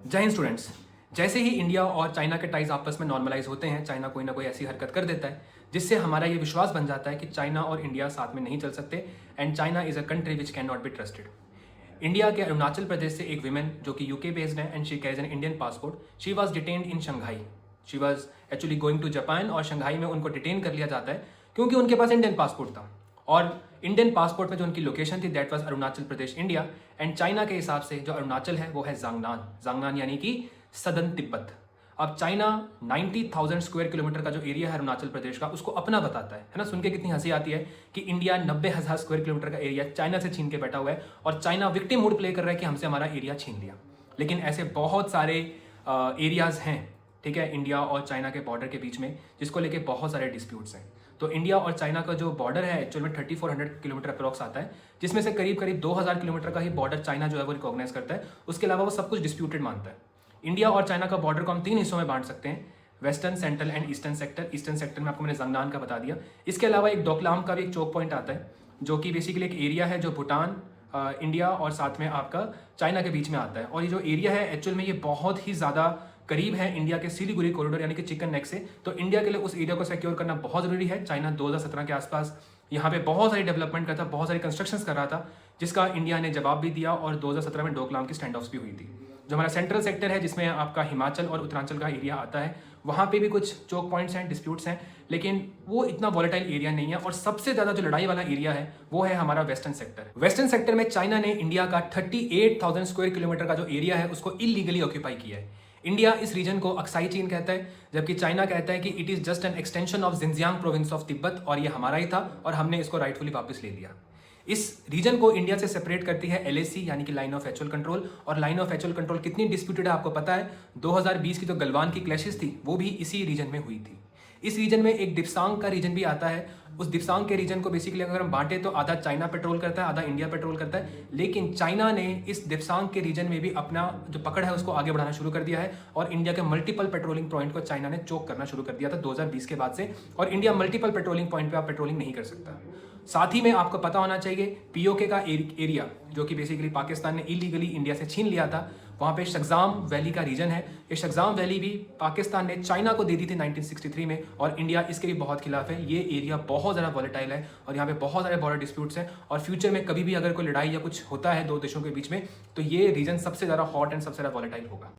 जय हिंद स्टूडेंट्स। जैसे ही इंडिया और चाइना के टाइज आपस में नॉर्मलाइज होते हैं, चाइना कोई ना कोई ऐसी हरकत कर देता है जिससे हमारा ये विश्वास बन जाता है कि चाइना और इंडिया साथ में नहीं चल सकते and China is a country which can not be trusted. India के अरुणाचल प्रदेश से एक विमेन जो कि यूके बेस्ड है and she carries an Indian passport, she was detained in Shanghai. She was actually going to Japan और Shanghai में उनको detain कर लिया जाता है क्योंकि उनके पास इंडियन पासपोर्ट था और इंडियन पासपोर्ट में जो उनकी लोकेशन थी that was Arunachal Pradesh India and China के हिसाब से जो अरुणाचल है वो है जांगनान। जांगनान यानी कि सदर्न तिब्बत। अब चाइना 90,000 स्क्वायर किलोमीटर का जो एरिया है अरुणाचल प्रदेश का उसको अपना बताता है ना। सुन के कितनी हंसी आती है कि इंडिया 90,000 स्क्वायर किलोमीटर का एरिया चाइना से छीन के बैठा हुआ है और चाइना विक्टिम मूड प्ले कर रहा है कि हमसे हमारा एरिया छीन लिया। लेकिन ऐसे बहुत सारे एरियाज हैं, ठीक है, इंडिया और चाइना के बॉर्डर के बीच में जिसको लेके बहुत सारे डिस्प्यूट्स हैं। तो इंडिया और चाइना का जो बॉर्डर है एक्चुअल में 3400 किलोमीटर अप्रॉक्स आता है, जिसमें से करीब करीब 2000 किलोमीटर का ही बॉर्डर चाइना जो है वो रिकॉग्नाइज करता है। उसके अलावा वो सब कुछ डिस्प्यूटेड मानता है। इंडिया और चाइना का बॉर्डर को हम 3 हिस्सों में बांट सकते हैं, western, central and eastern sector. Eastern sector में आपको मैंने जांगनान का बता दिया। इसके अलावा एक डोकलाम का भी एक चोक पॉइंट आता है जो कि बेसिकली एक एरिया है जो भूटान, इंडिया और साथ में आपका चाइना के बीच में आता है। और ये जो एरिया है एक्चुअल में ये बहुत ही ज़्यादा करीब है इंडिया के सिलीगुड़ी कॉरिडोर यानी कि चिकन नेक से। तो इंडिया के लिए उस एरिया को सिक्योर करना बहुत ज़रूरी है। चाइना 2017 के आसपास यहाँ पे बहुत सारी डेवलपमेंट करता, बहुत सारी कंस्ट्रक्शंस कर रहा था, जिसका इंडिया ने जवाब भी दिया और 2017 में डोकलाम की स्टैंड ऑफ्स भी हुई थी। जो हमारा सेंट्रल सेक्टर है जिसमें आपका हिमाचल और उत्तरांचल का एरिया आता है, वहाँ पे भी कुछ चोक पॉइंट्स हैं, डिस्प्यूट्स हैं, लेकिन वो इतना वॉलेटाइल एरिया नहीं है। और सबसे ज़्यादा जो लड़ाई वाला एरिया है वो है हमारा वेस्टर्न सेक्टर। वेस्टर्न सेक्टर में चाइना ने इंडिया का 38,000 स्क्वायर किलोमीटर का जो एरिया है उसको इलीगली ऑक्यूपाई किया है। इंडिया इस रीजन को अक्साई चीन कहता है, जबकि चाइना कहता है कि it is just an extension of Jinjiang province of Tibet और ये हमारा ही था और हमने इसको राइटफुली वापस ले लिया। इस रीजन को इंडिया से सेपरेट करती है एलएसी यानी कि लाइन ऑफ एक्चुअल कंट्रोल। और लाइन ऑफ एक्चुअल कंट्रोल कितनी डिस्प्यूटेड है आपको पता है? 2020 की जो गलवान की क्लैशेस थी वो भी इसी रीजन में हुई थी। इस रीजन में एक दिप्सांग का रीजन भी आता है। उस दिप्सांग के रीजन को बेसिकली अगर हम बांटे तो आधा चाइना पेट्रोल करता है, आधा इंडिया पेट्रोल करता है। लेकिन चाइना ने इस दिप्सांग के रीजन में भी अपना जो पकड़ है उसको आगे बढ़ाना शुरू कर दिया है और इंडिया के मल्टीपल पेट्रोलिंग पॉइंट को चाइना ने चोक करना शुरू कर दिया था 2020 के बाद से। और इंडिया मल्टीपल पेट्रोलिंग पॉइंट पे आप पेट्रोलिंग नहीं कर सकता। साथ ही में आपको पता होना चाहिए पीओके का एरिया जो कि बेसिकली पाकिस्तान ने इलीगली इंडिया से छीन लिया था, वहाँ पे शगजाम वैली का रीजन है। ये शगजाम वैली भी पाकिस्तान ने चाइना को दे दी थी 1963 में और इंडिया इसके भी बहुत खिलाफ है। ये एरिया बहुत ज़्यादा वॉलेटाइल है और यहाँ पे बहुत सारे बॉर्डर डिस्प्यूट्स हैं और फ्यूचर में कभी भी अगर कोई लड़ाई या कुछ होता है दो देशों के बीच में तो ये रीजन सबसे ज़्यादा हॉट एंड सबसे ज़्यादा वॉलेटाइल होगा।